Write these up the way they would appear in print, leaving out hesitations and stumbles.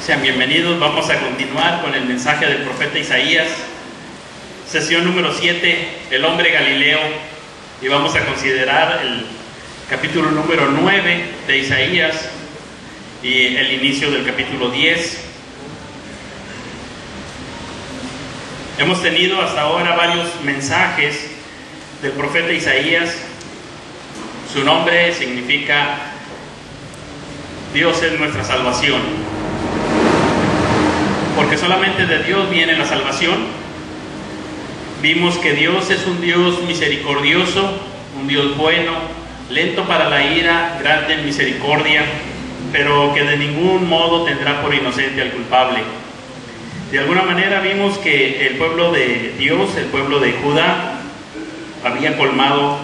Sean bienvenidos. Vamos a continuar con el mensaje del profeta Isaías, sesión número 7, el hombre Galileo, y vamos a considerar el capítulo número 9 de Isaías y el inicio del capítulo 10. Hemos tenido hasta ahora varios mensajes del profeta Isaías. Su nombre significa Dios es nuestra salvación, porque solamente de Dios viene la salvación. Vimos que Dios es un Dios misericordioso, un Dios bueno, lento para la ira, grande en misericordia, pero que de ningún modo tendrá por inocente al culpable. De alguna manera vimos que el pueblo de Dios, el pueblo de Judá, había colmado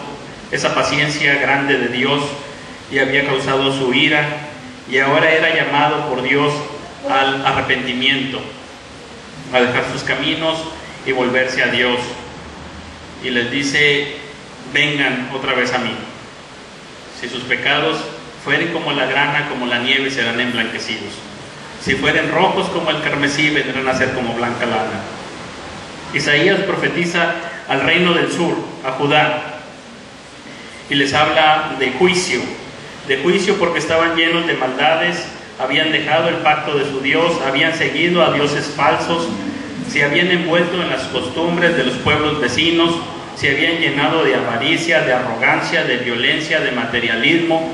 esa paciencia grande de Dios y había causado su ira, y ahora era llamado por Dios al arrepentimiento, a dejar sus caminos y volverse a Dios. Y les dice: vengan otra vez a mí. Si sus pecados fueren como la grana, como la nieve, serán emblanquecidos. Si fueren rojos como el carmesí, vendrán a ser como blanca lana. Isaías profetiza al reino del sur, a Judá, y les habla de juicio porque estaban llenos de maldades, habían dejado el pacto de su Dios, habían seguido a dioses falsos, se habían envuelto en las costumbres de los pueblos vecinos, se habían llenado de avaricia, de arrogancia, de violencia, de materialismo,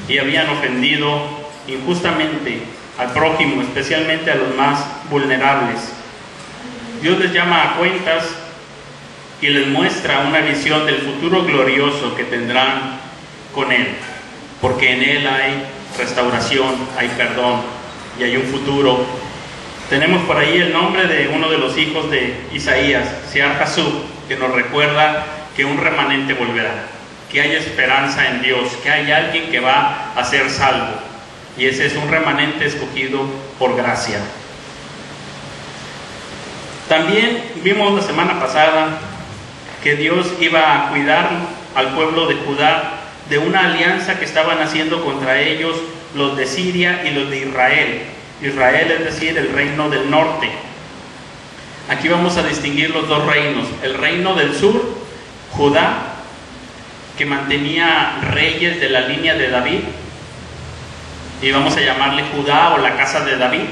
y habían ofendido injustamente al prójimo, especialmente a los más vulnerables. Dios les llama a cuentas y les muestra una visión del futuro glorioso que tendrán con Él, porque en Él hay restauración, hay perdón y hay un futuro. Tenemos por ahí el nombre de uno de los hijos de Isaías, Sear-Jasub, que nos recuerda que un remanente volverá, que hay esperanza en Dios, que hay alguien que va a ser salvo, y ese es un remanente escogido por gracia. También vimos la semana pasada que Dios iba a cuidar al pueblo de Judá de una alianza que estaban haciendo contra ellos los de Siria y los de Israel. Israel, es decir, el reino del norte. Aquí vamos a distinguir los dos reinos: el reino del sur, Judá, que mantenía reyes de la línea de David, y vamos a llamarle Judá o la casa de David,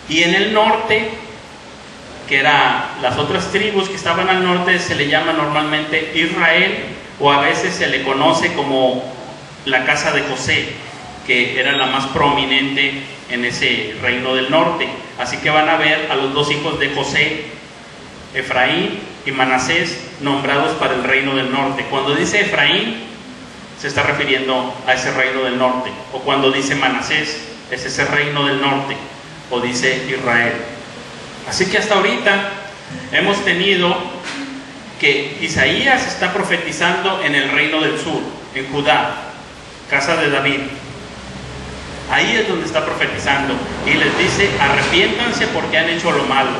y en el norte, que eran las otras tribus que estaban al norte, se le llama normalmente Israel, o a veces se le conoce como la casa de José, que era la más prominente en ese reino del norte. Así que van a ver a los dos hijos de José, Efraín y Manasés, nombrados para el reino del norte. Cuando dice Efraín, se está refiriendo a ese reino del norte, o cuando dice Manasés, es ese reino del norte, o dice Israel. Así que hasta ahorita hemos tenido que Isaías está profetizando en el reino del sur, en Judá, casa de David. Ahí es donde está profetizando y les dice: arrepiéntanse porque han hecho lo malo.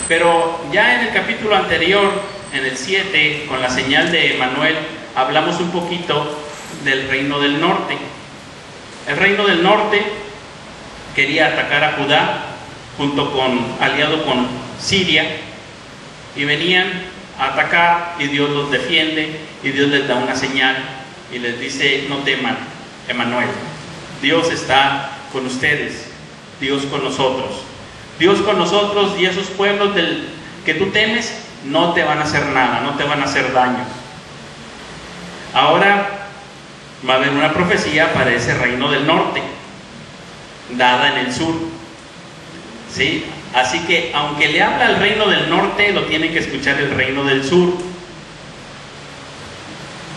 Pero ya en el capítulo anterior, en el 7, con la señal de Emanuel, hablamos un poquito del reino del norte. El reino del norte quería atacar a Judá, aliado con Siria, y venían a atacar, y Dios los defiende, y Dios les da una señal y les dice: no teman, Emanuel, Dios está con ustedes, Dios con nosotros. Dios con nosotros, y esos pueblos que tú temes no te van a hacer nada, no te van a hacer daño. Ahora va a haber una profecía para ese reino del norte, dada en el sur, ¿sí? Así que aunque le habla al reino del norte, lo tiene que escuchar el reino del sur,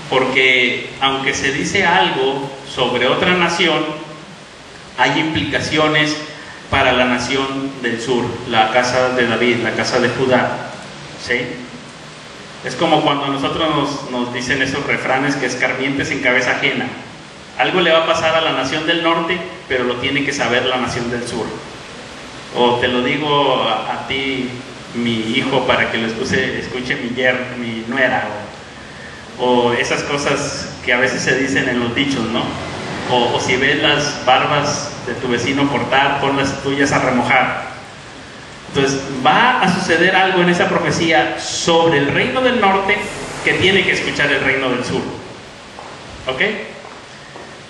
porque aunque se dice algo sobre otra nación, hay implicaciones para la nación del sur, la casa de David, la casa de Judá, ¿sí? Es como cuando a nosotros nos dicen esos refranes que escarmientes en cabeza ajena. Algo le va a pasar a la nación del norte, pero lo tiene que saber la nación del sur. O te lo digo a ti, mi hijo, para que lo escuche mi nuera, o esas cosas que a veces se dicen en los dichos, ¿no? O si ves las barbas de tu vecino cortar, pon las tuyas a remojar. Entonces va a suceder algo en esa profecía sobre el reino del norte que tiene que escuchar el reino del sur. ¿Ok?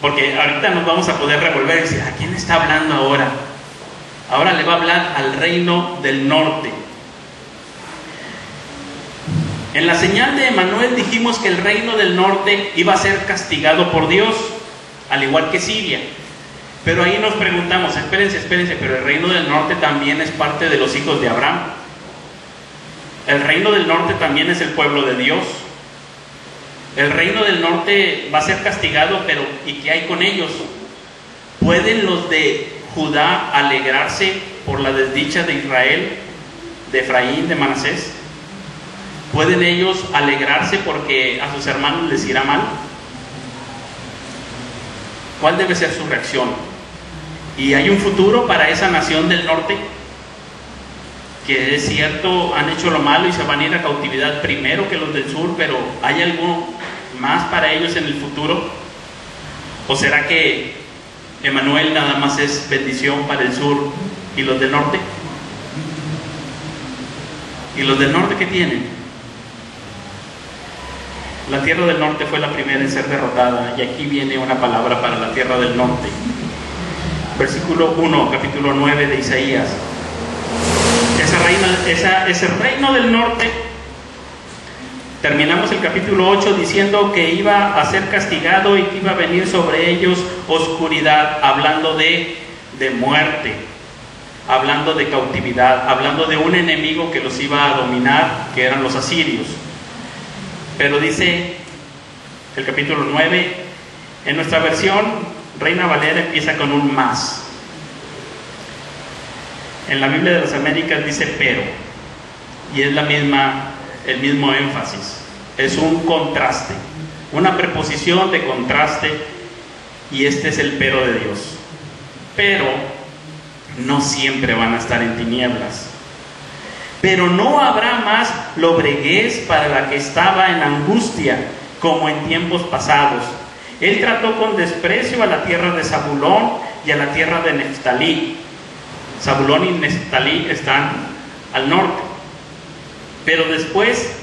Porque ahorita nos vamos a poder revolver y decir, ¿a quién está hablando ahora? Ahora le va a hablar al reino del norte. En la señal de Emanuel dijimos que el reino del norte iba a ser castigado por Dios, al igual que Siria. Pero ahí nos preguntamos, espérense, pero el reino del norte también es parte de los hijos de Abraham. El reino del norte también es el pueblo de Dios. El reino del norte va a ser castigado, pero ¿y qué hay con ellos? ¿Pueden los de Judá alegrarse por la desdicha de Israel, de Efraín, de Manasés? ¿Pueden ellos alegrarse porque a sus hermanos les irá mal? ¿Cuál debe ser su reacción? ¿Y hay un futuro para esa nación del norte? Que es cierto, han hecho lo malo y se van a ir a cautividad primero que los del sur, pero ¿hay algo más para ellos en el futuro? ¿O será que Emanuel nada más es bendición para el sur y los del norte? ¿Y los del norte qué tienen? La tierra del norte fue la primera en ser derrotada, y aquí viene una palabra para la tierra del norte. Versículo 1, capítulo 9 de Isaías. Ese reino del norte, terminamos el capítulo 8 diciendo que iba a ser castigado y que iba a venir sobre ellos oscuridad, hablando de muerte, hablando de cautividad, hablando de un enemigo que los iba a dominar, que eran los asirios. Pero dice el capítulo 9, en nuestra versión Reina Valera empieza con un más. En la Biblia de las Américas dice pero, y es el mismo énfasis. Es un contraste, una preposición de contraste, y este es el pero de Dios. Pero no siempre van a estar en tinieblas. Pero no habrá más lobreguez para la que estaba en angustia, como en tiempos pasados. Él trató con desprecio a la tierra de Zabulón y a la tierra de Neftalí. Zabulón y Neftalí están al norte. Pero después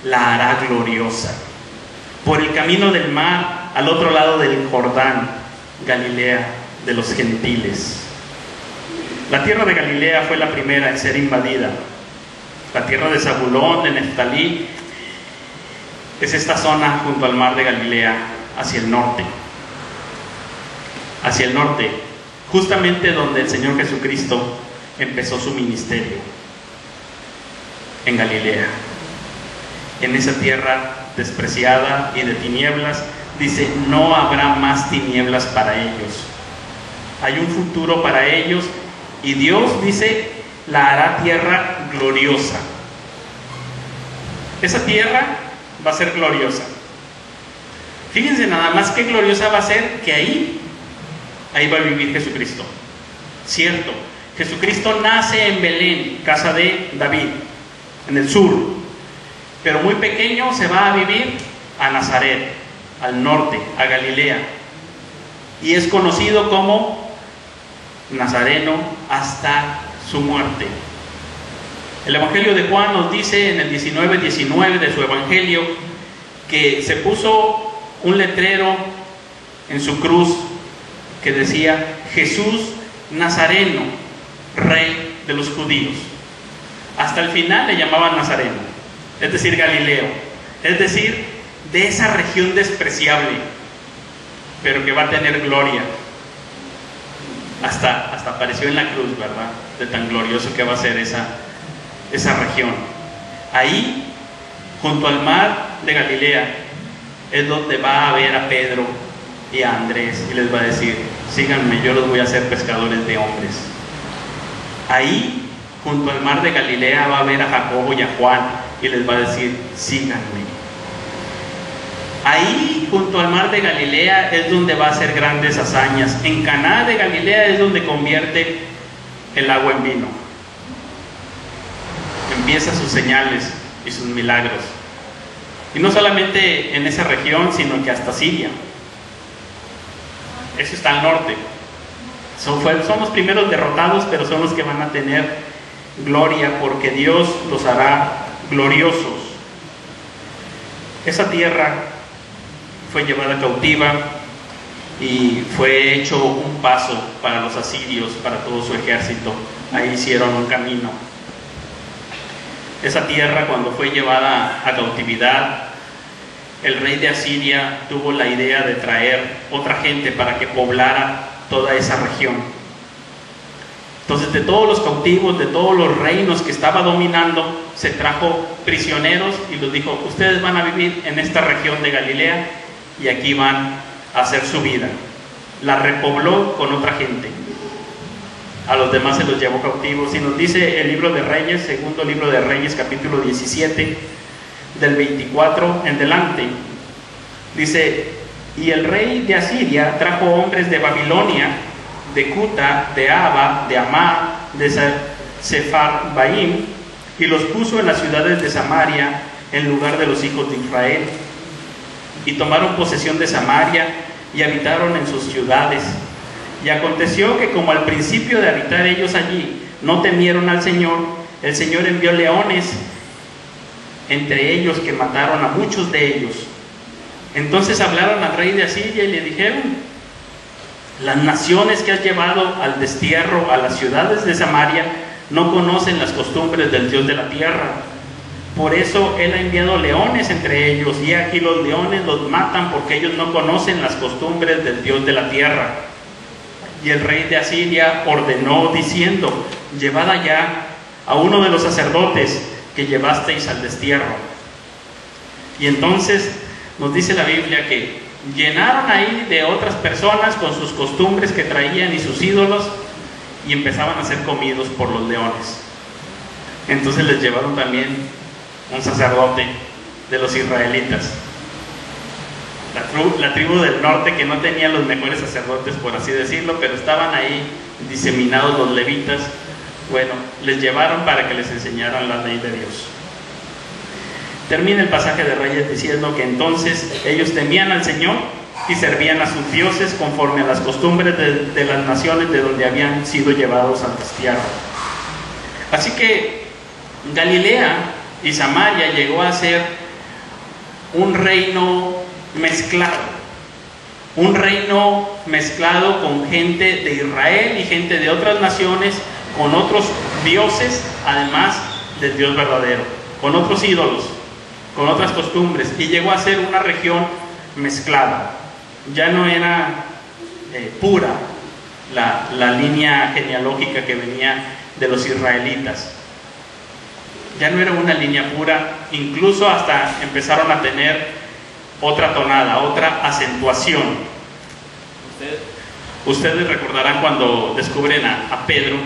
la hará gloriosa, por el camino del mar, al otro lado del Jordán, Galilea de los gentiles. La tierra de Galilea fue la primera en ser invadida. La tierra de Zabulón, de Neftalí, es esta zona junto al mar de Galilea, hacia el norte. Hacia el norte, justamente donde el Señor Jesucristo empezó su ministerio, en Galilea. En esa tierra despreciada y de tinieblas, dice, no habrá más tinieblas para ellos. Hay un futuro para ellos, y Dios dice, la hará tierra gloriosa. Esa tierra va a ser gloriosa. Fíjense nada más qué gloriosa va a ser, que ahí va a vivir Jesucristo. Cierto, Jesucristo nace en Belén, casa de David, en el sur, pero muy pequeño se va a vivir a Nazaret, al norte, a Galilea, y es conocido como Nazareno hasta su muerte. El Evangelio de Juan nos dice en el 19:19 de su Evangelio que se puso un letrero en su cruz que decía Jesús Nazareno, Rey de los judíos. Hasta el final le llamaban Nazareno, es decir, Galileo, es decir, de esa región despreciable, pero que va a tener gloria. Hasta apareció en la cruz, ¿verdad? De tan glorioso que va a ser esa región. Ahí, junto al mar de Galilea, es donde va a ver a Pedro y a Andrés y les va a decir, síganme, yo los voy a hacer pescadores de hombres. Ahí, junto al mar de Galilea, va a ver a Jacobo y a Juan y les va a decir, síganme. Ahí, junto al mar de Galilea, es donde va a hacer grandes hazañas. En Caná de Galilea es donde convierte el agua en vino. Empieza sus señales y sus milagros. Y no solamente en esa región, sino que hasta Siria. Eso está al norte. Son los primeros derrotados, pero son los que van a tener gloria, porque Dios los hará gloriosos. Esa tierra fue llevada cautiva y fue hecho un paso para los asirios, para todo su ejército. Ahí hicieron un camino. Esa tierra, cuando fue llevada a cautividad, el rey de Asiria tuvo la idea de traer otra gente para que poblara toda esa región. Entonces, de todos los cautivos, de todos los reinos que estaba dominando, se trajo prisioneros y los dijo: ustedes van a vivir en esta región de Galilea y aquí van a hacer su vida. La repobló con otra gente. A los demás se los llevó cautivos. Y nos dice el libro de Reyes, segundo libro de Reyes, capítulo 17, del 24 en delante. Dice: y el rey de Asiria trajo hombres de Babilonia, de Cuta, de Aba, de Amá, de Sepharvaim, y los puso en las ciudades de Samaria en lugar de los hijos de Israel. Y tomaron posesión de Samaria y habitaron en sus ciudades. Y aconteció que, como al principio de habitar ellos allí no temieron al Señor, el Señor envió leones entre ellos, que mataron a muchos de ellos. Entonces hablaron al rey de Asiria y le dijeron: las naciones que has llevado al destierro a las ciudades de Samaria no conocen las costumbres del Dios de la tierra. Por eso Él ha enviado leones entre ellos, y aquí los leones los matan, porque ellos no conocen las costumbres del Dios de la tierra. Y el rey de Asiria ordenó diciendo: llevad allá a uno de los sacerdotes que llevasteis al destierro. Y entonces nos dice la Biblia que llenaron ahí de otras personas con sus costumbres que traían y sus ídolos, y empezaban a ser comidos por los leones. Entonces les llevaron también un sacerdote de los israelitas. La tribu del norte, que no tenía los mejores sacerdotes, por así decirlo, pero estaban ahí diseminados los levitas. Bueno, les llevaron para que les enseñaran la ley de Dios. Termina el pasaje de Reyes diciendo que entonces ellos temían al Señor y servían a sus dioses conforme a las costumbres de las naciones de donde habían sido llevados al destierro. Así que Galilea y Samaria llegó a ser un reino mezclado, un reino mezclado con gente de Israel y gente de otras naciones, con otros dioses, además del Dios verdadero, con otros ídolos, con otras costumbres, y llegó a ser una región mezclada. Ya no era pura la línea genealógica que venía de los israelitas. Ya no era una línea pura, incluso hasta empezaron a tener otra tonada, otra acentuación. Ustedes recordarán cuando descubren a Pedro,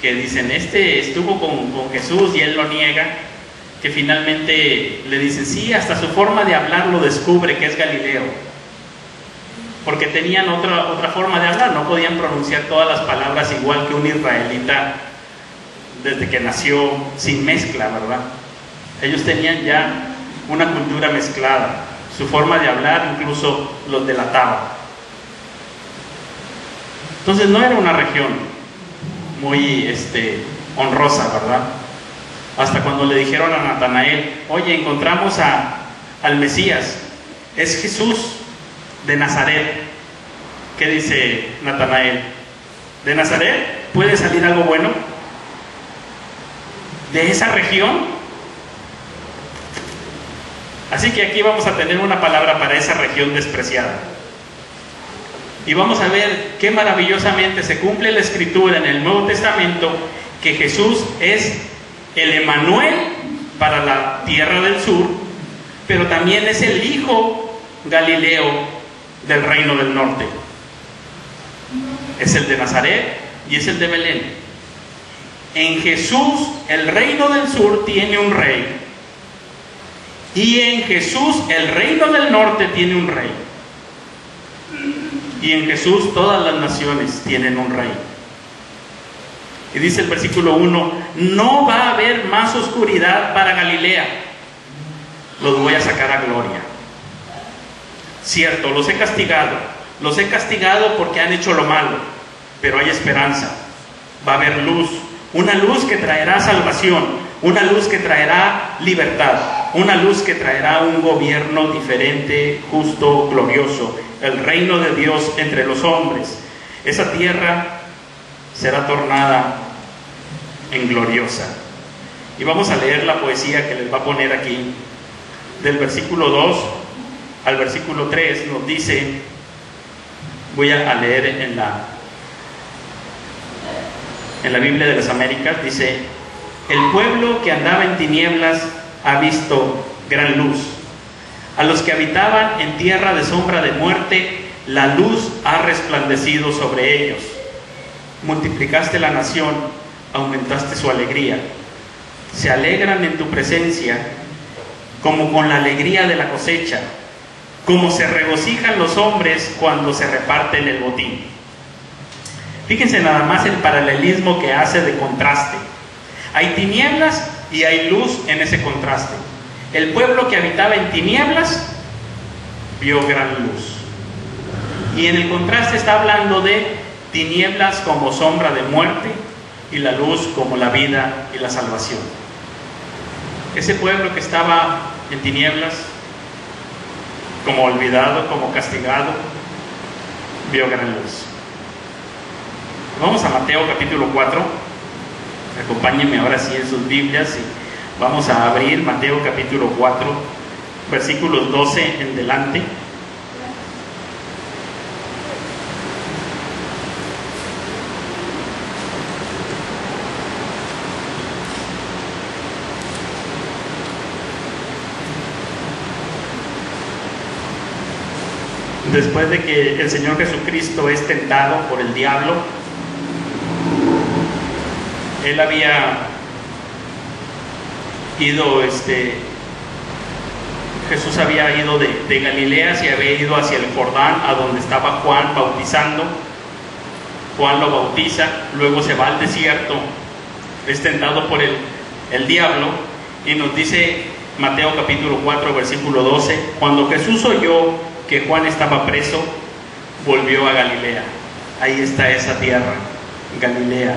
que dicen: este estuvo con Jesús, y él lo niega, que finalmente le dicen: sí, hasta su forma de hablar lo descubre que es Galileo, porque tenían otra forma de hablar, no podían pronunciar todas las palabras igual que un israelita desde que nació, sin mezcla, ¿verdad? Ellos tenían ya una cultura mezclada, su forma de hablar incluso los delataba. Entonces no era una región muy honrosa, ¿verdad? Hasta cuando le dijeron a Natanael: oye, encontramos al Mesías, es Jesús de Nazaret. ¿Qué dice Natanael? ¿De Nazaret puede salir algo bueno? ¿De esa región? Así que aquí vamos a tener una palabra para esa región despreciada. Y vamos a ver qué maravillosamente se cumple la escritura en el Nuevo Testamento, que Jesús es el Emanuel para la tierra del sur, pero también es el hijo Galileo del reino del norte. Es el de Nazaret y es el de Belén. En Jesús el reino del sur tiene un rey, y en Jesús el reino del norte tiene un rey, y en Jesús todas las naciones tienen un rey. Y dice el versículo 1: no va a haber más oscuridad para Galilea, los voy a sacar a gloria. Cierto, los he castigado porque han hecho lo malo, pero hay esperanza. Va a haber luz, una luz que traerá salvación, una luz que traerá libertad, una luz que traerá un gobierno diferente, justo, glorioso, el reino de Dios entre los hombres. Esa tierra será tornada en gloriosa. Y vamos a leer la poesía que les va a poner aquí. Del versículo 2 al versículo 3 nos dice, voy a leer en la Biblia de las Américas, dice: el pueblo que andaba en tinieblas ha visto gran luz. A los que habitaban en tierra de sombra de muerte, la luz ha resplandecido sobre ellos. Multiplicaste la nación, aumentaste su alegría. Se alegran en tu presencia, como con la alegría de la cosecha, como se regocijan los hombres cuando se reparten el botín. Fíjense nada más el paralelismo que hace de contraste. Hay tinieblas y hay luz en ese contraste. El pueblo que habitaba en tinieblas vio gran luz. Y en el contraste está hablando de tinieblas como sombra de muerte y la luz como la vida y la salvación. Ese pueblo que estaba en tinieblas, como olvidado, como castigado, vio gran luz. Vamos a Mateo capítulo 4. Acompáñenme ahora sí en sus Biblias y vamos a abrir Mateo capítulo 4, versículos 12 en delante. Después de que el Señor Jesucristo es tentado por el diablo, Él había ido, Jesús había ido de Galilea, se había ido hacia el Jordán, a donde estaba Juan bautizando. Juan lo bautiza, luego se va al desierto, es tentado por el diablo, y nos dice Mateo capítulo 4, versículo 12, cuando Jesús oyó que Juan estaba preso, volvió a Galilea. Ahí está esa tierra, Galilea,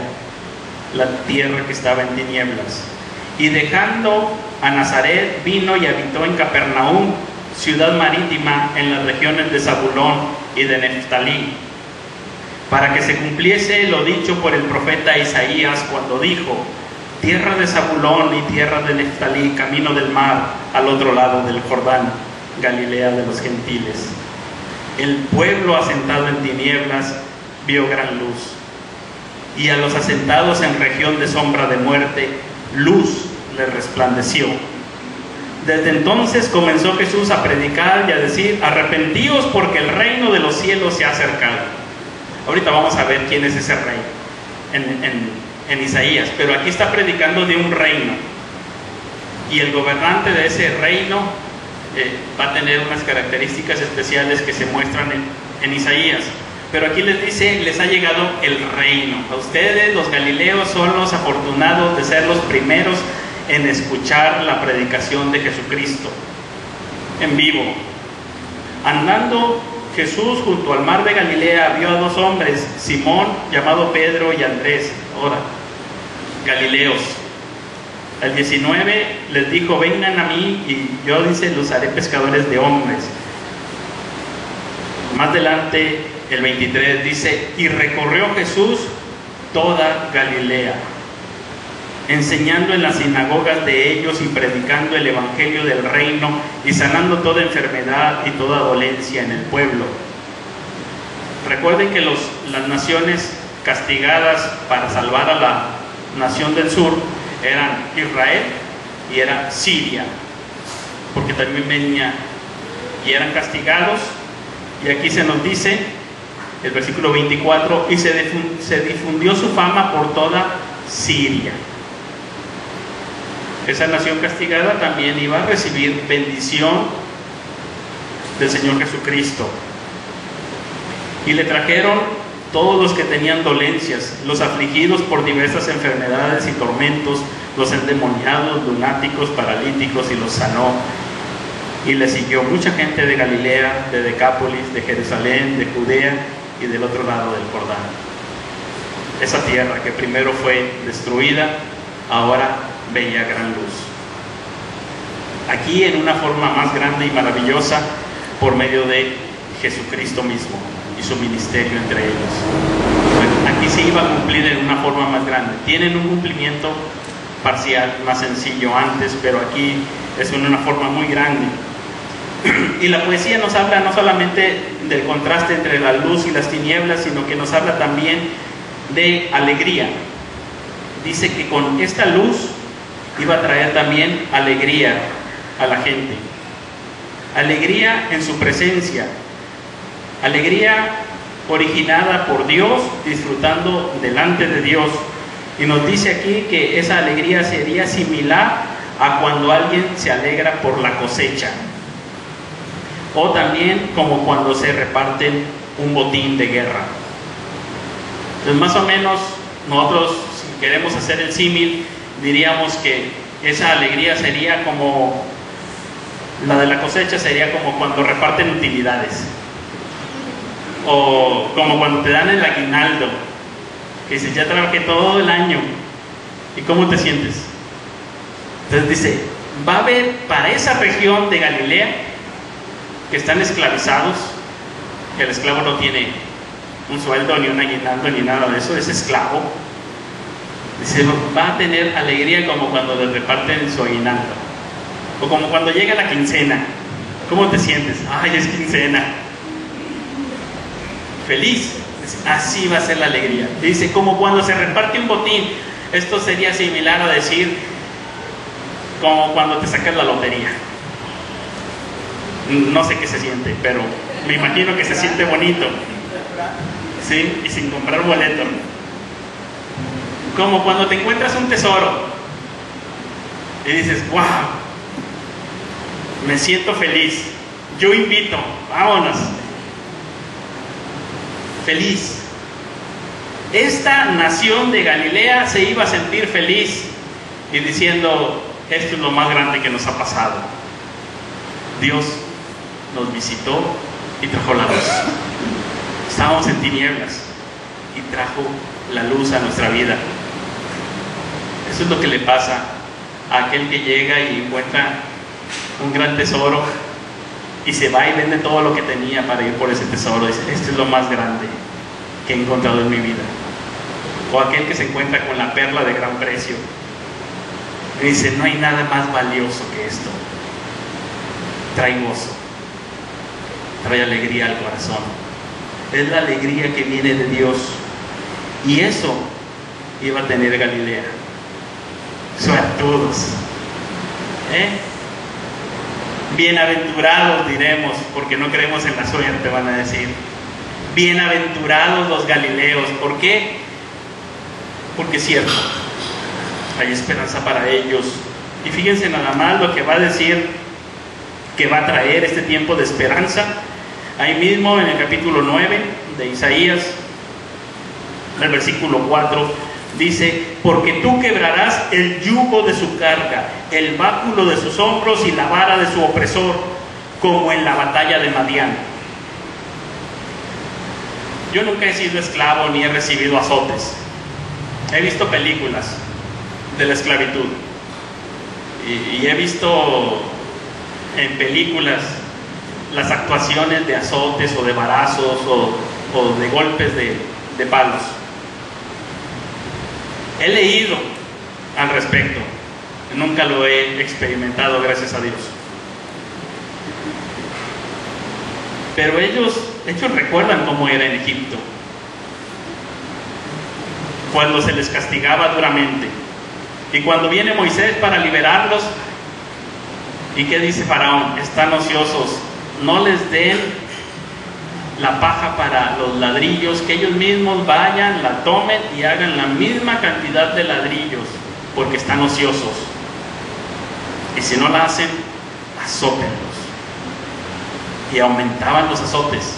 la tierra que estaba en tinieblas. Y dejando a Nazaret, vino y habitó en Capernaum, ciudad marítima en las regiones de Zabulón y de Neftalí, para que se cumpliese lo dicho por el profeta Isaías cuando dijo: tierra de Zabulón y tierra de Neftalí, camino del mar, al otro lado del Jordán, Galilea de los gentiles. El pueblo asentado en tinieblas vio gran luz, y a los asentados en región de sombra de muerte, luz les resplandeció. Desde entonces comenzó Jesús a predicar y a decir: arrepentíos porque el reino de los cielos se ha acercado. Ahorita vamos a ver quién es ese rey en Isaías, pero aquí está predicando de un reino, y el gobernante de ese reino va a tener unas características especiales que se muestran en Isaías. Pero aquí les dice: les ha llegado el reino. A ustedes, los galileos, son los afortunados de ser los primeros en escuchar la predicación de Jesucristo en vivo. Andando Jesús junto al mar de Galilea, vio a dos hombres, Simón, llamado Pedro, y Andrés, ahora galileos. El 19 les dijo: vengan a mí y yo, dice, los haré pescadores de hombres. Más adelante, el 23 dice: y recorrió Jesús toda Galilea, enseñando en las sinagogas de ellos y predicando el evangelio del reino y sanando toda enfermedad y toda dolencia en el pueblo. Recuerden que las naciones castigadas para salvar a la nación del sur eran Israel y era Siria, porque también venía, y eran castigados. Y aquí se nos dice, el versículo 24, y se difundió su fama por toda Siria. Esa nación castigada también iba a recibir bendición del Señor Jesucristo. Y le trajeron todos los que tenían dolencias, los afligidos por diversas enfermedades y tormentos, los endemoniados, lunáticos, paralíticos, y los sanó. Y le siguió mucha gente de Galilea, de Decápolis, de Jerusalén, de Judea y del otro lado del Jordán. esa tierra que primero fue destruida, ahora veía gran luz. Aquí en una forma más grande y maravillosa por medio de Jesucristo mismo y su ministerio entre ellos. Bueno, aquí se iba a cumplir en una forma más grande. Tienen un cumplimiento parcial, más sencillo antes, pero aquí es en una forma muy grande. Y la poesía nos habla no solamente del contraste entre la luz y las tinieblas, sino que nos habla también de alegría. Dice que con esta luz iba a traer también alegría a la gente. Alegría en su presencia. Alegría originada por Dios, disfrutando delante de Dios. Y nos dice aquí que esa alegría sería similar a cuando alguien se alegra por la cosecha. O también como cuando se reparten un botín de guerra. Entonces, más o menos, nosotros, si queremos hacer el símil, diríamos que esa alegría sería como la de la cosecha, sería como cuando reparten utilidades, o como cuando te dan el aguinaldo, que dices, ya trabajé todo el año, ¿y cómo te sientes? Entonces dice, va a haber para esa región de Galilea, que están esclavizados, que el esclavo no tiene un sueldo, ni un aguinaldo, ni nada de eso, es esclavo. Dice, va a tener alegría como cuando le reparten su aguinaldo, o como cuando llega la quincena. ¿Cómo te sientes? Ay, es quincena. Feliz. Así va a ser la alegría. Dice, como cuando se reparte un botín. Esto sería similar a decir, como cuando te sacas la lotería. No sé qué se siente, pero me imagino que se siente bonito. ¿Sí? Y sin comprar boleto. Como cuando te encuentras un tesoro y dices, wow, me siento feliz, yo invito, vámonos. Feliz. Esta nación de Galilea se iba a sentir feliz y diciendo, esto es lo más grande que nos ha pasado. Dios nos visitó y trajo la luz. Estábamos en tinieblas y trajo la luz a nuestra vida. Eso es lo que le pasa a aquel que llega y encuentra un gran tesoro y se va y vende todo lo que tenía para ir por ese tesoro. Dice, esto es lo más grande que he encontrado en mi vida. O aquel que se encuentra con la perla de gran precio y dice, no hay nada más valioso que esto. Trae gozo, trae alegría al corazón. Es la alegría que viene de Dios. Y eso iba a tener Galilea. Suertudos, bienaventurados diremos, porque no creemos en la suerte, van a decir. Bienaventurados los galileos. ¿Por qué? Porque es cierto, hay esperanza para ellos. Y fíjense nada más lo que va a decir, que va a traer este tiempo de esperanza. Ahí mismo en el capítulo 9 de Isaías, el versículo 4, dice, porque tú quebrarás el yugo de su carga, el báculo de sus hombros y la vara de su opresor, como en la batalla de Madián. Yo nunca he sido esclavo ni he recibido azotes. He visto películas de la esclavitud y he visto en películas las actuaciones de azotes o de varazos o de golpes de palos. He leído al respecto, nunca lo he experimentado, gracias a Dios. Pero ellos recuerdan cómo era en Egipto, cuando se les castigaba duramente. Y cuando viene Moisés para liberarlos, ¿y qué dice Faraón? Están ociosos, no les den la paja para los ladrillos, que ellos mismos vayan, la tomen y hagan la misma cantidad de ladrillos, porque están ociosos. Y si no la hacen, azótenlos. Y aumentaban los azotes,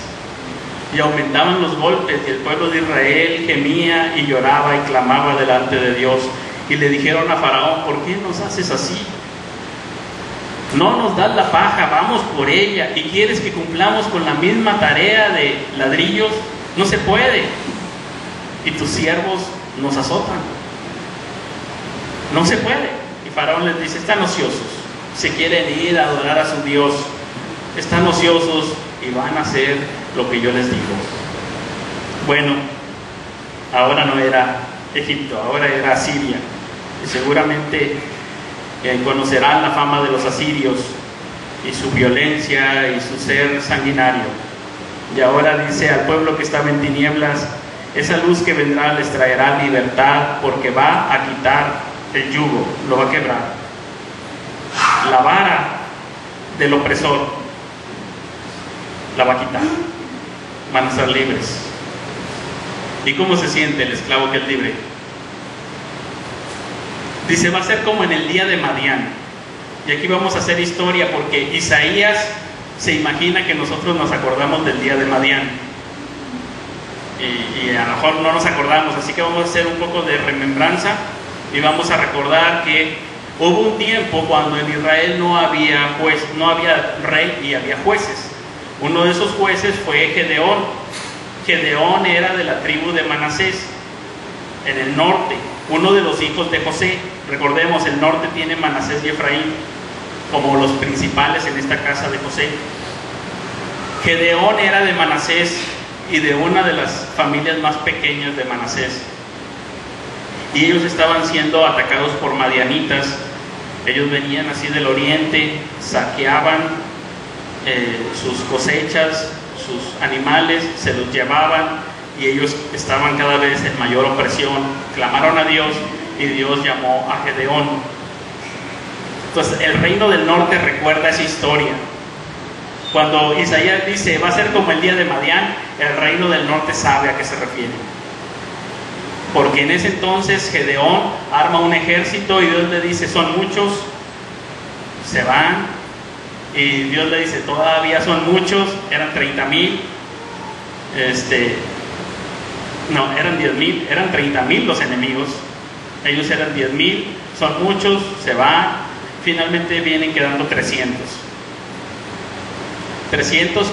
y aumentaban los golpes, y el pueblo de Israel gemía y lloraba y clamaba delante de Dios. Y le dijeron a Faraón, ¿por qué nos haces así? No nos das la paja, vamos por ella, y quieres que cumplamos con la misma tarea de ladrillos. No se puede. y tus siervos nos azotan. No se puede. Y Faraón les dice, están ociosos, se quieren ir a adorar a su Dios, están ociosos y van a hacer lo que yo les digo. Bueno, ahora no era Egipto, ahora era Asiria, y seguramente conocerán la fama de los asirios y su violencia y su ser sanguinario. Y ahora dice al pueblo que estaba en tinieblas, esa luz que vendrá les traerá libertad, porque va a quitar el yugo, lo va a quebrar. La vara del opresor la va a quitar, van a ser libres. ¿Y cómo se siente el esclavo que es libre? Dice, va a ser como en el día de Madián. Y aquí vamos a hacer historia, porque Isaías se imagina que nosotros nos acordamos del día de Madián, y a lo mejor no nos acordamos, así que vamos a hacer un poco de remembranza y vamos a recordar que hubo un tiempo cuando en Israel no había rey y había jueces. Uno de esos jueces fue Gedeón. Gedeón era de la tribu de Manasés, en el norte, uno de los hijos de José. Recordemos, el norte tiene Manasés y Efraín como los principales en esta casa de José. Gedeón era de Manasés y de una de las familias más pequeñas de Manasés, y ellos estaban siendo atacados por madianitas. Ellos venían así del oriente, saqueaban sus cosechas, sus animales, se los llevaban, y ellos estaban cada vez en mayor opresión. Clamaron a Dios y Dios llamó a Gedeón. Entonces el reino del norte recuerda esa historia. Cuando Isaías dice va a ser como el día de Madián, el reino del norte sabe a qué se refiere, porque en ese entonces Gedeón arma un ejército y Dios le dice son muchos, se van, y Dios le dice todavía son muchos, eran 30,000, no, eran 10,000, eran 30,000 los enemigos, ellos eran 10,000, son muchos, se van, finalmente vienen quedando 300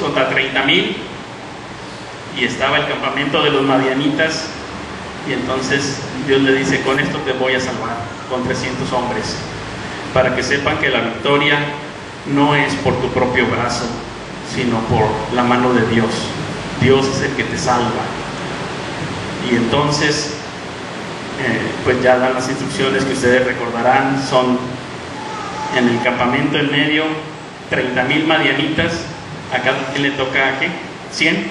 contra 30,000, y estaba el campamento de los madianitas, y entonces Dios le dice con esto te voy a salvar, con 300 hombres, para que sepan que la victoria no es por tu propio brazo, sino por la mano de Dios. Dios es el que te salva. Y entonces pues ya dan las instrucciones que ustedes recordarán. Son en el campamento en medio 30,000 madianitas. A cada quien le toca, ¿qué? 100.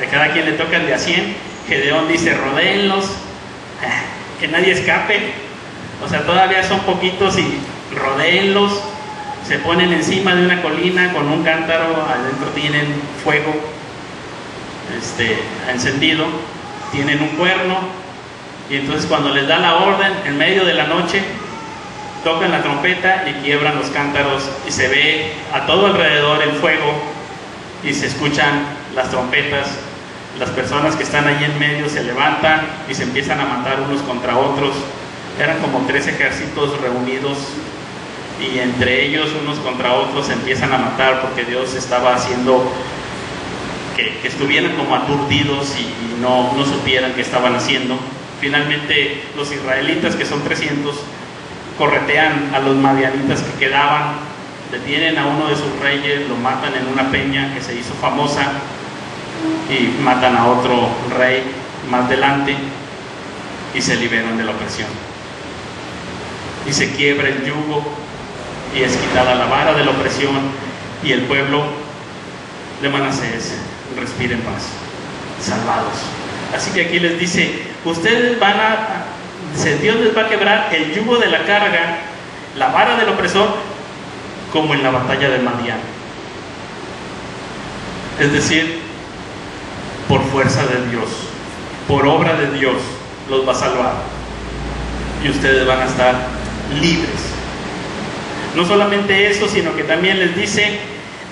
A cada quien le toca el de a 100. Gedeón dice rodéenlos, que nadie escape. O sea, todavía son poquitos y rodéenlos. Se ponen encima de una colina con un cántaro, adentro tienen fuego encendido, tienen un cuerno, y entonces cuando les da la orden, en medio de la noche, tocan la trompeta y quiebran los cántaros, y se ve a todo alrededor el fuego, y se escuchan las trompetas. Las personas que están ahí en medio se levantan y se empiezan a matar unos contra otros. Eran como 3 ejércitos reunidos, y entre ellos unos contra otros se empiezan a matar, porque Dios estaba haciendo que estuvieran como aturdidos y no supieran qué estaban haciendo. Finalmente los israelitas, que son 300, corretean a los madianitas que quedaban, detienen a uno de sus reyes, lo matan en una peña que se hizo famosa, y matan a otro rey más adelante, y se liberan de la opresión, y se quiebra el yugo, y es quitada la vara de la opresión, y el pueblo de Manasés respira en paz, salvados. Así que aquí les dice, ustedes Dios les va a quebrar el yugo de la carga, la vara del opresor, como en la batalla de Madián. Es decir, por fuerza de Dios, por obra de Dios, los va a salvar, y ustedes van a estar libres. No solamente eso, sino que también les dice,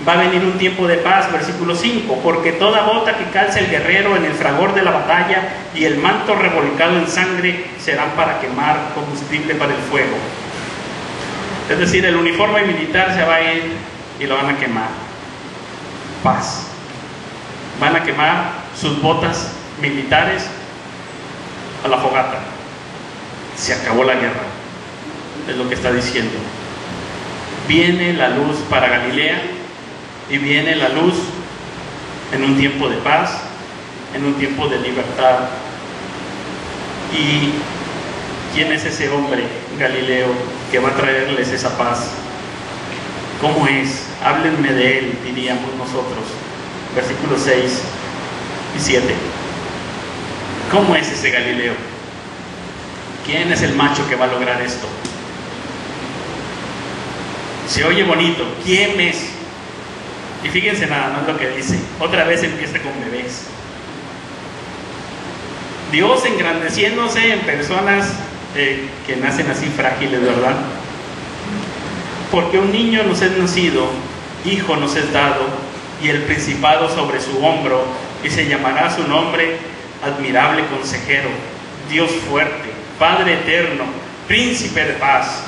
va a venir un tiempo de paz, versículo 5, porque toda bota que calce el guerrero en el fragor de la batalla y el manto revolcado en sangre serán para quemar combustible para el fuego. Es decir, el uniforme militar se va a ir y lo van a quemar. Paz. Van a quemar sus botas militares a la fogata. Se acabó la guerra, es lo que está diciendo. Viene la luz para Galilea y viene la luz en un tiempo de paz, en un tiempo de libertad. ¿Y quién es ese hombre, Galileo, que va a traerles esa paz? ¿Cómo es? Háblenme de él, diríamos nosotros. Versículos 6 y 7. ¿Cómo es ese Galileo? ¿Quién es el macho que va a lograr esto? Se oye bonito. ¿Quién es? Y fíjense nada más lo que dice. Otra vez empieza con bebés. Dios engrandeciéndose en personas que nacen así frágiles, ¿verdad? Porque un niño nos es nacido, hijo nos es dado, y el principado sobre su hombro, y se llamará su nombre admirable consejero, Dios fuerte, Padre eterno, príncipe de paz.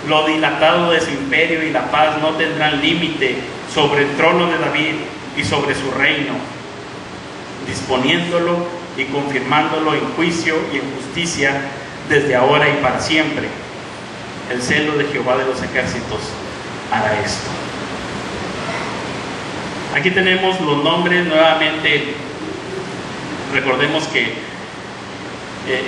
Lo dilatado de su imperio y la paz no tendrán límite sobre el trono de David y sobre su reino, disponiéndolo y confirmándolo en juicio y en justicia desde ahora y para siempre. El celo de Jehová de los ejércitos hará esto. Aquí tenemos los nombres nuevamente. Recordemos que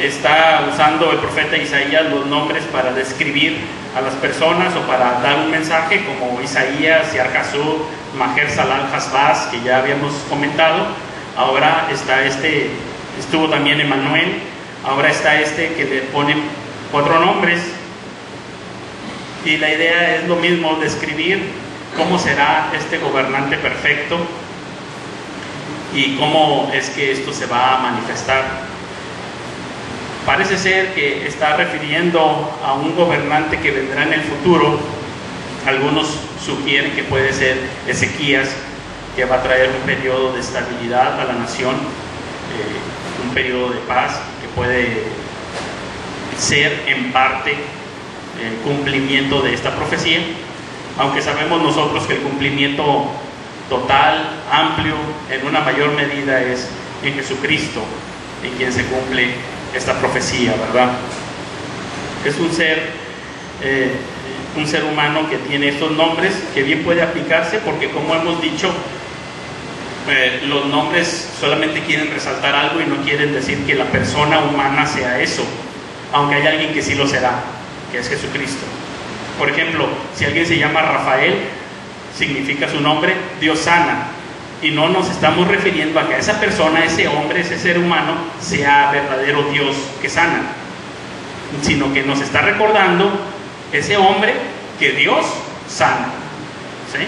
está usando el profeta Isaías los nombres para describir a las personas o para dar un mensaje, como Isaías, Yarjasú, Maher Salal Hasbaz, que ya habíamos comentado. Ahora está estuvo también Emmanuel. Ahora está que le ponen 4 nombres. Y la idea es lo mismo, describir cómo será este gobernante perfecto y cómo es que esto se va a manifestar. Parece ser que está refiriendo a un gobernante que vendrá en el futuro. Algunos sugieren que puede ser Ezequías, que va a traer un periodo de estabilidad a la nación, un periodo de paz que puede ser en parte el cumplimiento de esta profecía, aunque sabemos nosotros que el cumplimiento total, amplio, en una mayor medida es en Jesucristo, en quien se cumple esta profecía, ¿verdad? Es un ser humano que tiene estos nombres, que bien puede aplicarse, porque como hemos dicho, los nombres solamente quieren resaltar algo y no quieren decir que la persona humana sea eso, aunque hay alguien que sí lo será, que es Jesucristo. Por ejemplo, si alguien se llama Rafael, significa su nombre Dios sana, y no nos estamos refiriendo a que esa persona, ese hombre, ese ser humano sea verdadero Dios que sana, sino que nos está recordando ese hombre que Dios sana, ¿sí?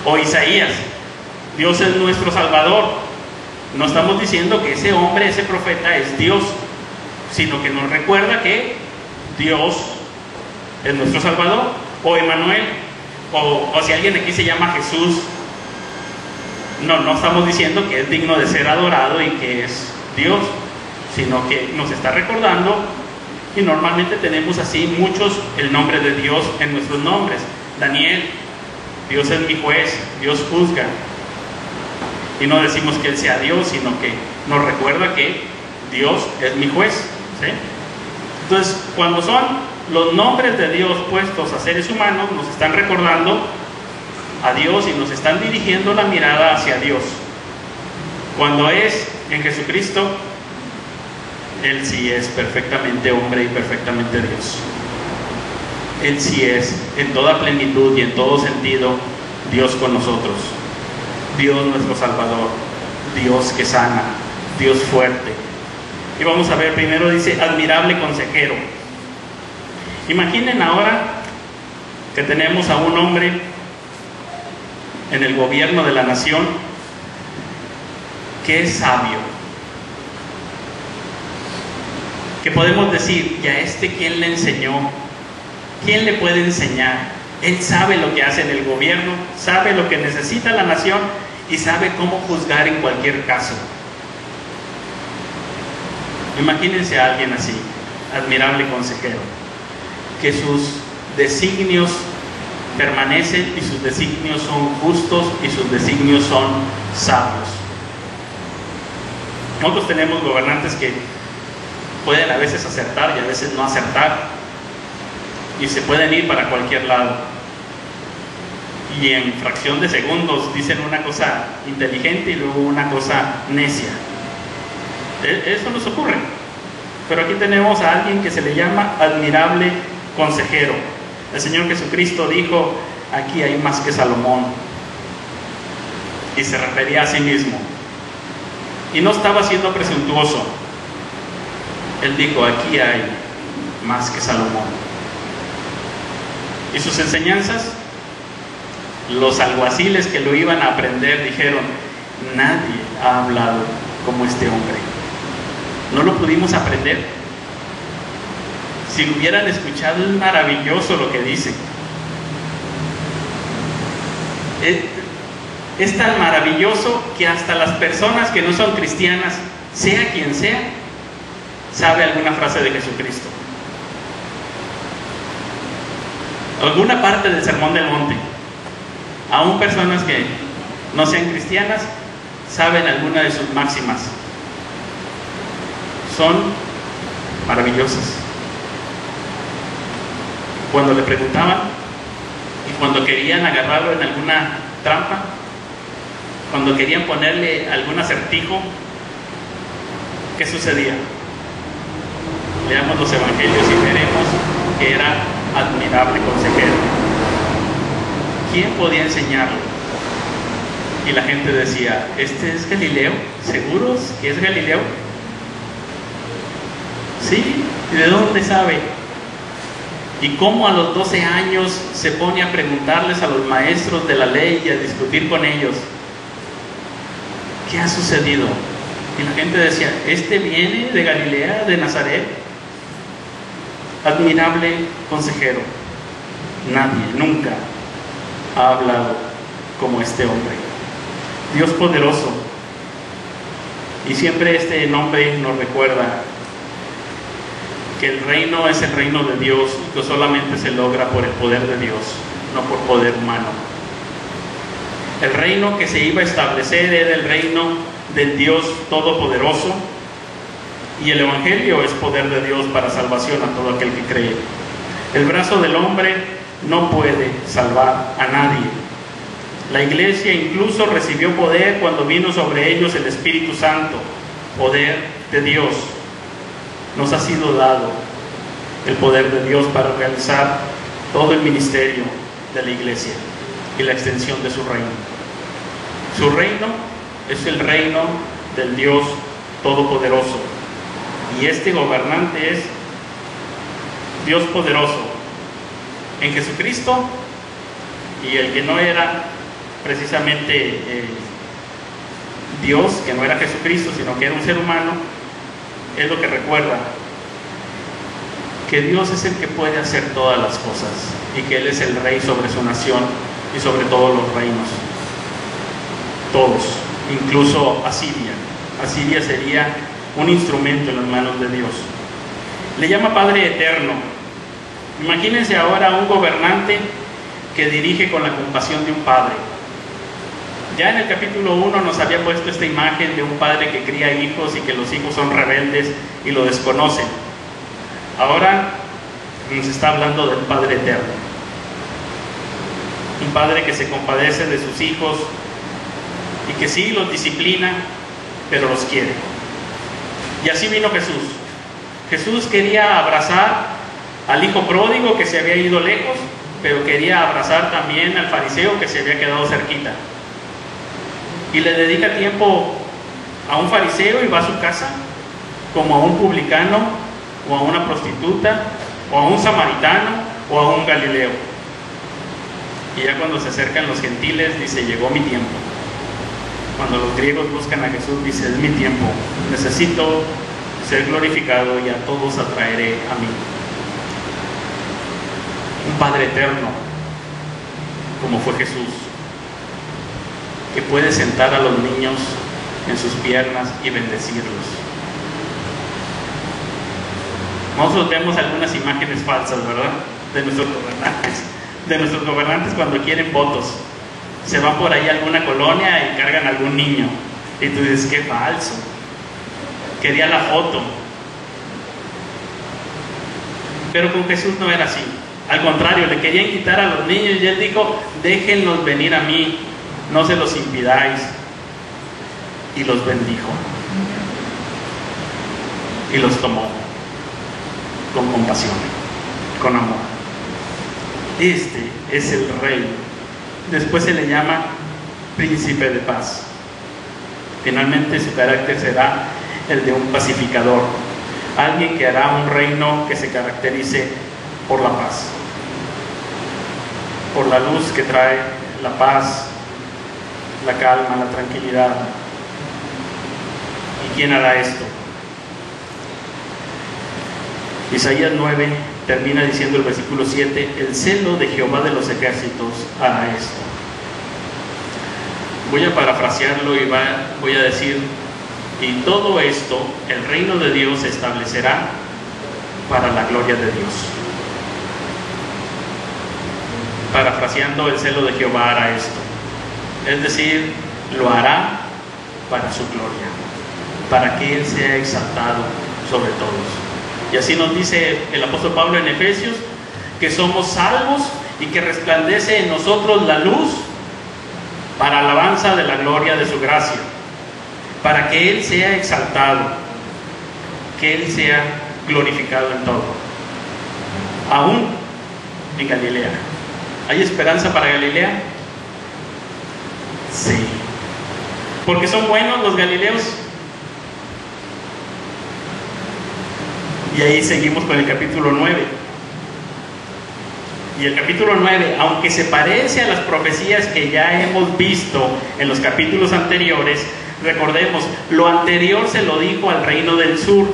O Isaías, Dios es nuestro Salvador. No estamos diciendo que ese hombre, ese profeta es Dios, sino que nos recuerda que Dios es nuestro Salvador. O Emmanuel, o si alguien aquí se llama Jesús, no estamos diciendo que es digno de ser adorado y que es Dios, sino que nos está recordando. Y normalmente tenemos así muchos el nombre de Dios en nuestros nombres. Daniel, Dios es mi juez, Dios juzga. Y no decimos que Él sea Dios, sino que nos recuerda que Dios es mi juez, ¿sí? Entonces, cuando son los nombres de Dios puestos a seres humanos, nos están recordando a Dios y nos están dirigiendo la mirada hacia Dios. Cuando es en Jesucristo, Él sí es perfectamente hombre y perfectamente Dios. Él sí es en toda plenitud y en todo sentido Dios con nosotros, Dios nuestro Salvador, Dios que sana, Dios fuerte. Y vamos a ver, primero dice admirable consejero. Imaginen ahora que tenemos a un hombre en el gobierno de la nación que es sabio, que podemos decir, ¿y a quién le enseñó? ¿Quién le puede enseñar? Él sabe lo que hace en el gobierno, sabe lo que necesita la nación y sabe cómo juzgar en cualquier caso. Imagínense a alguien así, admirable consejero, que sus designios permanecen y sus designios son justos y sus designios son sabios. Nosotros tenemos gobernantes que pueden a veces acertar y a veces no acertar, y se pueden ir para cualquier lado, y en fracción de segundos dicen una cosa inteligente y luego una cosa necia. Eso nos ocurre. Pero aquí tenemos a alguien que se le llama admirable consejero. El Señor Jesucristo dijo: aquí hay más que Salomón, y se refería a sí mismo, y no estaba siendo presuntuoso. Él dijo: aquí hay más que Salomón. Y sus enseñanzas, los alguaciles que lo iban a aprender dijeron: nadie ha hablado como este hombre. No lo pudimos aprender. Si lo hubieran escuchado, es maravilloso lo que dice. Es tan maravilloso que hasta las personas que no son cristianas, sea quien sea, sabe alguna frase de Jesucristo, alguna parte del Sermón del Monte. Aún personas que no sean cristianas saben alguna de sus máximas. Son maravillosas. Cuando le preguntaban y cuando querían agarrarlo en alguna trampa, cuando querían ponerle algún acertijo, ¿qué sucedía? Leamos los evangelios y veremos que era admirable consejero. ¿Quién podía enseñarlo? Y la gente decía: ¿este es Galileo? ¿Seguros que es Galileo? Sí, ¿y de dónde sabe? Y cómo a los 12 años se pone a preguntarles a los maestros de la ley y a discutir con ellos. ¿Qué ha sucedido? Y la gente decía: ¿este viene de Galilea, de Nazaret? Admirable consejero. Nadie, nunca ha hablado como este hombre. Dios poderoso. Y siempre este nombre nos recuerda que el reino es el reino de Dios y que solamente se logra por el poder de Dios, no por poder humano. El reino que se iba a establecer era el reino del Dios Todopoderoso, y el Evangelio es poder de Dios para salvación a todo aquel que cree. El brazo del hombre no puede salvar a nadie. La iglesia incluso recibió poder cuando vino sobre ellos el Espíritu Santo, poder de Dios. Nos ha sido dado el poder de Dios para realizar todo el ministerio de la iglesia y la extensión de su reino. Su reino es el reino del Dios Todopoderoso, y este gobernante es Dios poderoso en Jesucristo. Y el que no era precisamente Dios, que no era Jesucristo, sino que era un ser humano, es lo que recuerda que Dios es el que puede hacer todas las cosas, y que Él es el rey sobre su nación y sobre todos los reinos, todos, incluso Asiria. Asiria sería un instrumento en las manos de Dios. Le llama Padre Eterno. Imagínense ahora un gobernante que dirige con la compasión de un padre. Ya en el capítulo 1 nos había puesto esta imagen de un padre que cría hijos y que los hijos son rebeldes y lo desconocen. Ahora nos está hablando del Padre Eterno, un padre que se compadece de sus hijos y que sí los disciplina, pero los quiere. Y así vino Jesús. Jesús quería abrazar al hijo pródigo que se había ido lejos, pero quería abrazar también al fariseo que se había quedado cerquita. Y le dedica tiempo a un fariseo y va a su casa, como a un publicano, o a una prostituta, o a un samaritano, o a un galileo. Y ya cuando se acercan los gentiles, dice: llegó mi tiempo. Cuando los griegos buscan a Jesús, dice: es mi tiempo, necesito ser glorificado y a todos atraeré a mí. Un Padre eterno, como fue Jesús, que puede sentar a los niños en sus piernas y bendecirlos. Nosotros vemos algunas imágenes falsas, ¿verdad?, de nuestros gobernantes cuando quieren votos. Se van por ahí a alguna colonia y cargan a algún niño, y tú dices: qué falso, quería la foto. Pero con Jesús no era así. Al contrario, le querían quitar a los niños y Él dijo: déjenlos venir a mí, no se los impidáis. Y los bendijo. Y los tomó con compasión, con amor. Este es el Rey. Después se le llama Príncipe de Paz. Finalmente su carácter será el de un pacificador, alguien que hará un reino que se caracterice por la paz, por la luz que trae la paz, la calma, la tranquilidad. ¿Y quién hará esto? Isaías 9 termina diciendo el versículo 7: el celo de Jehová de los ejércitos hará esto. Voy a parafrasearlo y voy a decir: y todo esto el reino de Dios se establecerá para la gloria de Dios. Parafraseando, el celo de Jehová hará esto, es decir, lo hará para su gloria, para que Él sea exaltado sobre todos. Y así nos dice el apóstol Pablo en Efesios, que somos salvos y que resplandece en nosotros la luz para alabanza de la gloria de su gracia, para que Él sea exaltado, que Él sea glorificado en todo. Aún en Galilea. ¿Hay esperanza para Galilea? Sí. ¿Porque son buenos los galileos? Y ahí seguimos con el capítulo 9. Y el capítulo 9, aunque se parece a las profecías que ya hemos visto en los capítulos anteriores, recordemos, lo anterior se lo dijo al reino del sur.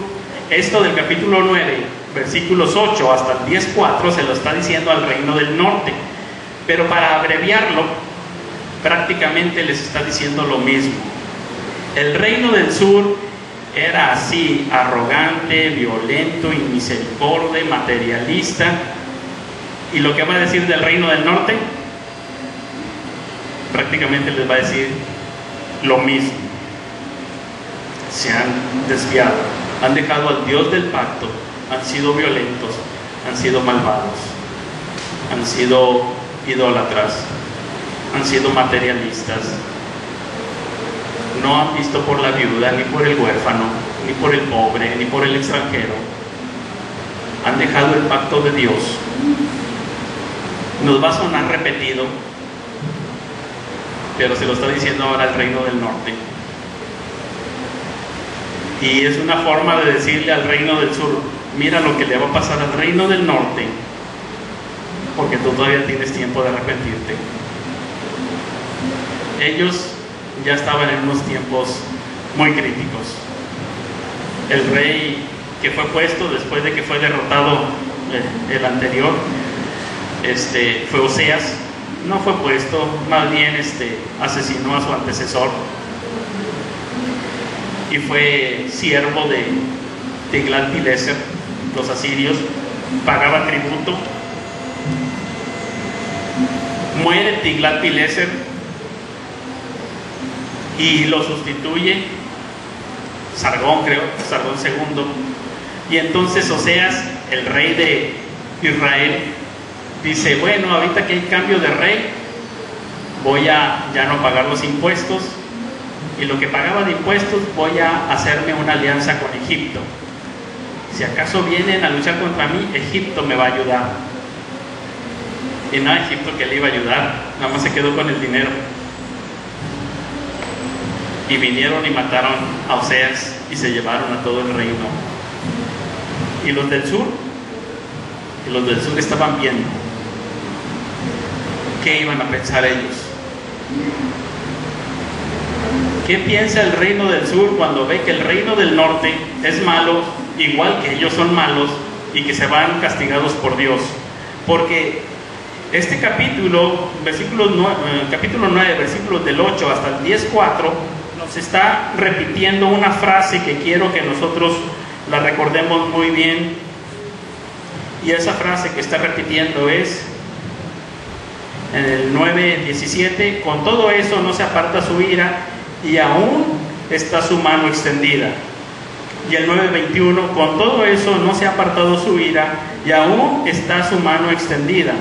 Esto del capítulo 9, versículos 8 hasta el 10:4, se lo está diciendo al reino del norte. Pero para abreviarlo, prácticamente les está diciendo lo mismo. El reino del sur era así, arrogante, violento, inmisericordia, materialista. Y lo que va a decir del reino del norte, prácticamente les va a decir lo mismo. Se han desviado, han dejado al Dios del pacto, han sido violentos, han sido malvados, han sido idólatras, han sido materialistas. No han visto por la viuda, ni por el huérfano, ni por el pobre, ni por el extranjero. Han dejado el pacto de Dios. Nos va a sonar repetido, pero se lo está diciendo ahora el reino del norte. Y es una forma de decirle al reino del sur: mira lo que le va a pasar al reino del norte, porque tú todavía tienes tiempo de arrepentirte. Ellos ya estaban en unos tiempos muy críticos. El rey que fue puesto después de que fue derrotado el anterior, fue Oseas. No fue puesto, más bien asesinó a su antecesor y fue siervo de Tiglat-Pileser. Los asirios pagaban tributo. Muere Tiglat-Pileser y lo sustituye Sargón, Sargón II. Y entonces Oseas, el rey de Israel, dice: bueno, ahorita que hay cambio de rey, voy a ya no pagar los impuestos, y lo que pagaba de impuestos voy a hacerme una alianza con Egipto. Si acaso vienen a luchar contra mí, Egipto me va a ayudar. Y no a Egipto que le iba a ayudar, nada más se quedó con el dinero. Y vinieron y mataron a Oseas y se llevaron a todo el reino. Y los del sur estaban viendo. ¿Qué iban a pensar ellos? ¿Qué piensa el reino del sur cuando ve que el reino del norte es malo, igual que ellos son malos, y que se van castigados por Dios? Porque este capítulo, capítulo 9, versículos del 8 hasta el 10:4, nos está repitiendo una frase que quiero que nosotros la recordemos muy bien. Y esa frase que está repitiendo es en el 9:17: con todo eso no se aparta su ira, y aún está su mano extendida. Y el 9:21, con todo eso no se ha apartado su ira y aún está su mano extendida.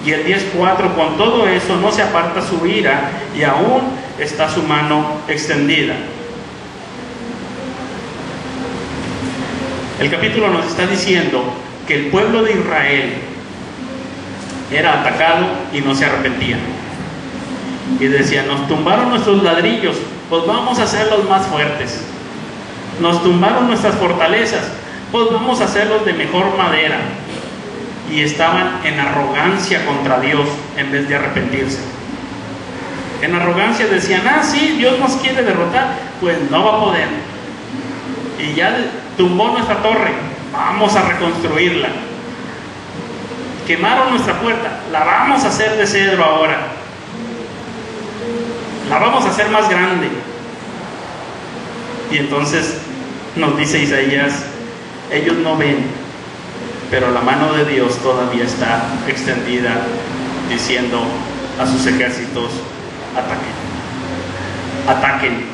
Y el 10:4, con todo eso no se aparta su ira y aún está su mano extendida. El capítulo nos está diciendo que el pueblo de Israel era atacado y no se arrepentía. Y decía, nos tumbaron nuestros ladrillos, pues vamos a hacerlos más fuertes. Nos tumbaron nuestras fortalezas, pues vamos a hacerlos de mejor madera. Y estaban en arrogancia contra Dios en vez de arrepentirse. En arrogancia decían, sí, Dios nos quiere derrotar, pues no va a poder. Y ya tumbó nuestra torre, vamos a reconstruirla. Quemaron nuestra puerta, la vamos a hacer de cedro ahora. La vamos a hacer más grande. Y entonces nos dice Isaías, ellos no ven, pero la mano de Dios todavía está extendida, diciendo a sus ejércitos, ataquen,